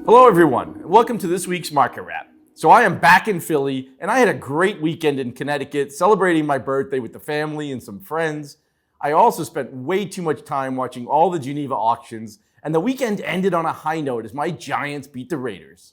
Hello everyone, welcome to this week's Market Wrap. So I am back in Philly, and I had a great weekend in Connecticut celebrating my birthday with the family and some friends. I also spent way too much time watching all the Geneva auctions, and the weekend ended on a high note as my Giants beat the Raiders.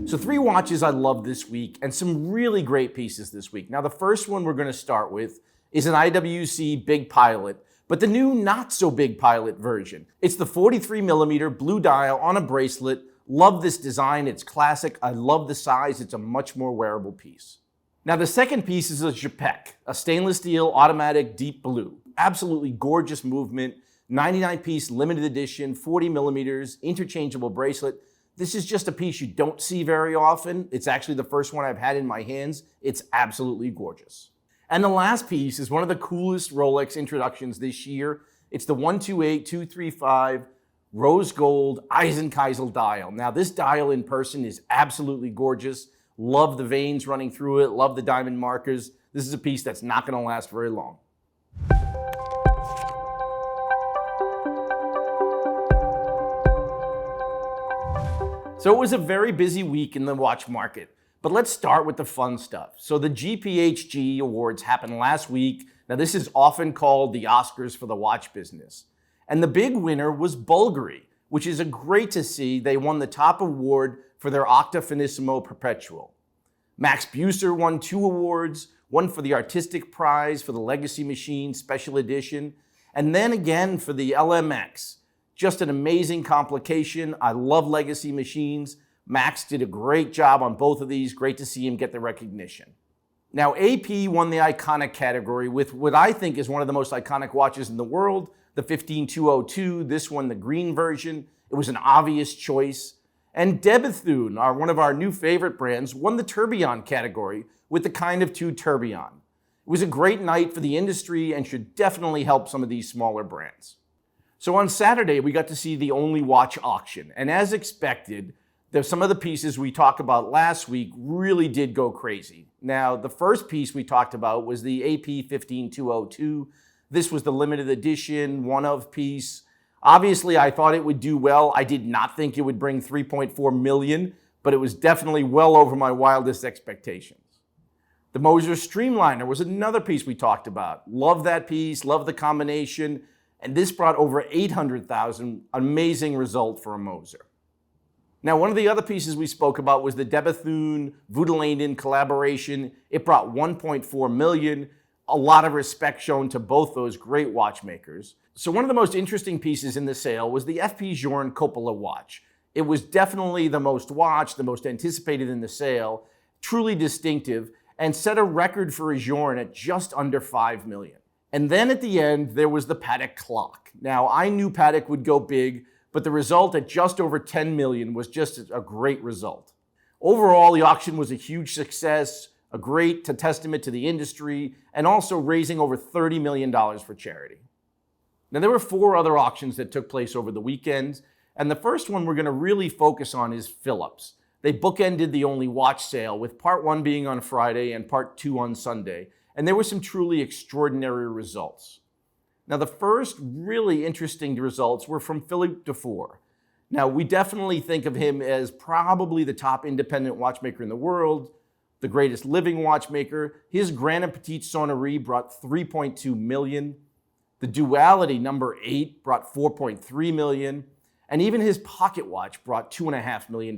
So 3 watches I love this week, and some really great pieces this week. Now the first one we're going to start with is an IWC Big Pilot, but the new not-so-big Pilot version. It's the 43mm blue dial on a bracelet. Love this design, it's classic. I love the size, it's a much more wearable piece. Now the second piece is a Czapek, a stainless steel automatic deep blue. Absolutely gorgeous movement, 99-piece limited edition, 40mm, interchangeable bracelet. This is just a piece you don't see very often. It's actually the first one I've had in my hands. It's absolutely gorgeous. And the last piece is one of the coolest Rolex introductions this year. It's the 128235 rose gold Eisenkiesel dial. Now this dial in person is absolutely gorgeous. Love the veins running through it, love the diamond markers. This is a piece that's not going to last very long. So it was a very busy week in the watch market. But let's start with the fun stuff. So the GPHG Awards happened last week. Now this is often called the Oscars for the watch business. And the big winner was Bulgari, which is great to see. They won the top award for their Octo Finissimo Perpetual. Max Buser won 2 awards, one for the artistic prize for the Legacy Machine Special Edition, and then again for the LMX. Just an amazing complication. I love Legacy Machines. Max did a great job on both of these. Great to see him get the recognition. Now, AP won the iconic category with what I think is one of the most iconic watches in the world, the 15202. This one, the green version. It was an obvious choice. And Bethune, one of our new favorite brands, won the tourbillon category with the Kind of Two Tourbillon. It was a great night for the industry and should definitely help some of these smaller brands. So on Saturday, we got to see the Only Watch auction. And as expected, some of the pieces we talked about last week really did go crazy. Now, the first piece we talked about was the AP 15202. This was the limited edition, one-of piece. Obviously, I thought it would do well. I did not think it would bring 3.4 million, but it was definitely well over my wildest expectations. The Moser Streamliner was another piece we talked about. Love that piece, love the combination, and this brought over 800,000, amazing result for a Moser. Now, one of the other pieces we spoke about was the Bethune Voutilanen collaboration. It brought 1.4 million, a lot of respect shown to both those great watchmakers. So one of the most interesting pieces in the sale was the FP Journe Coppola watch. It was definitely the most watched, the most anticipated in the sale, truly distinctive, and set a record for a Journe at just under 5 million. And then at the end, there was the Patek clock. Now, I knew Patek would go big, but the result at just over 10 million was just a great result. Overall, the auction was a huge success, a great testament to the industry, and also raising over $30 million for charity. Now, there were 4 other auctions that took place over the weekend, and the first one we're going to really focus on is Phillips. They bookended the Only Watch sale, with part 1 being on Friday and part 2 on Sunday, and there were some truly extraordinary results. Now, the first really interesting results were from Philippe Dufour. Now, we definitely think of him as probably the top independent watchmaker in the world, the greatest living watchmaker. His Grand and Petite Sonnerie brought 3.2 million. The Duality number 8 brought 4.3 million. And even his pocket watch brought $2.5 million.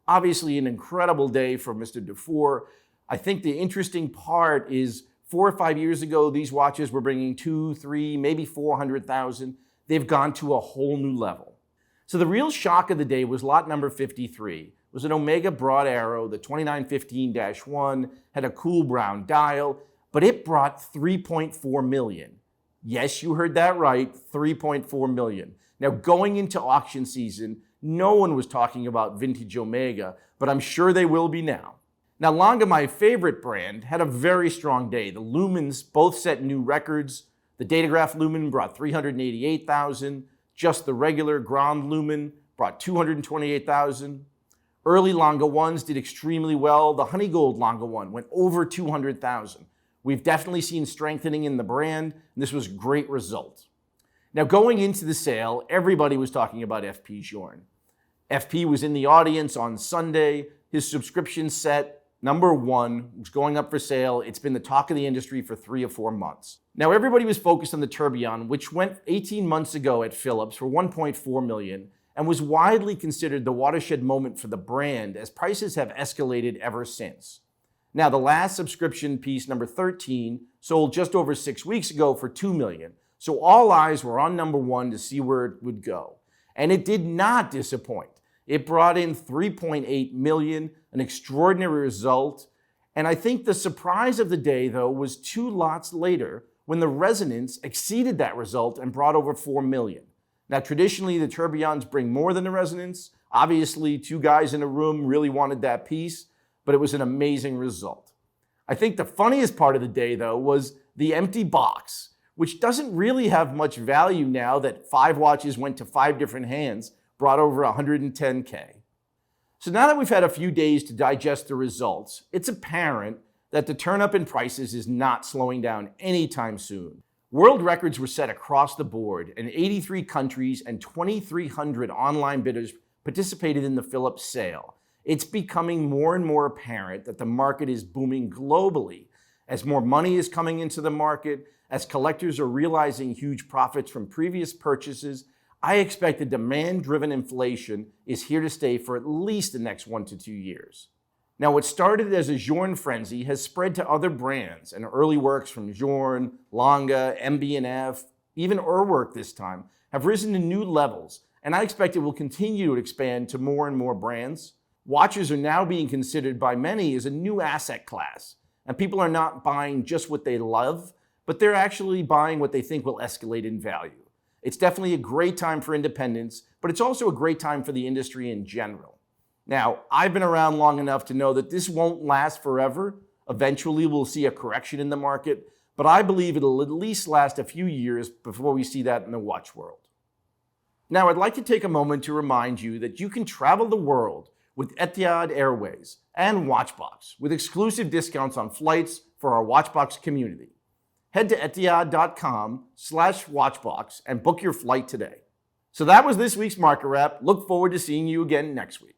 Obviously, an incredible day for Mr. Dufour. I think the interesting part is 4 or 5 years ago, these watches were bringing 2, 3, maybe 400,000. They've gone to a whole new level. So the real shock of the day was lot number 53. It was an Omega Broad Arrow, the 2915-1, had a cool brown dial, but it brought 3.4 million. Yes, you heard that right, 3.4 million. Now, going into auction season, no one was talking about vintage Omega, but I'm sure they will be now. Now, Lange, my favorite brand, had a very strong day. The lumens both set new records. The Datograph lumen brought 388,000. Just the regular Grand lumen brought 228,000. Early Lange 1s did extremely well. The Honeygold Lange 1 went over 200,000. We've definitely seen strengthening in the brand, and this was a great result. Now, going into the sale, everybody was talking about FP Journe. FP was in the audience on Sunday. His subscription set, number 1, was going up for sale. It's been the talk of the industry for 3 or 4 months. Now, everybody was focused on the Tourbillon, which went 18 months ago at Phillips for $1.4 million and was widely considered the watershed moment for the brand, as prices have escalated ever since. Now, the last subscription piece, number 13, sold just over 6 weeks ago for $2 million. So all eyes were on number 1 to see where it would go. And it did not disappoint. It brought in $3.8 million, an extraordinary result. And I think the surprise of the day, though, was 2 lots later when the resonance exceeded that result and brought over $4 million. Now, traditionally, the tourbillons bring more than the resonance. Obviously, 2 guys in a room really wanted that piece, but it was an amazing result. I think the funniest part of the day, though, was the empty box, which doesn't really have much value now that 5 watches went to 5 different hands, brought over $110K. So now that we've had a few days to digest the results, it's apparent that the turn up in prices is not slowing down anytime soon. World records were set across the board, and 83 countries and 2,300 online bidders participated in the Phillips sale. It's becoming more and more apparent that the market is booming globally as more money is coming into the market, as collectors are realizing huge profits from previous purchases. I expect the demand-driven inflation is here to stay for at least the next 1 to 2 years. Now, what started as a Journe frenzy has spread to other brands, and early works from Journe, Lange, MB&F, even Urwerk this time, have risen to new levels, and I expect it will continue to expand to more and more brands. Watches are now being considered by many as a new asset class, and people are not buying just what they love, but they're actually buying what they think will escalate in value. It's definitely a great time for independents, but it's also a great time for the industry in general. Now, I've been around long enough to know that this won't last forever. Eventually, we'll see a correction in the market, but I believe it'll at least last a few years before we see that in the watch world. Now, I'd like to take a moment to remind you that you can travel the world with Etihad Airways and WatchBox with exclusive discounts on flights for our WatchBox community. Head to etihad.com/watchbox and book your flight today. So that was this week's Market Wrap. Look forward to seeing you again next week.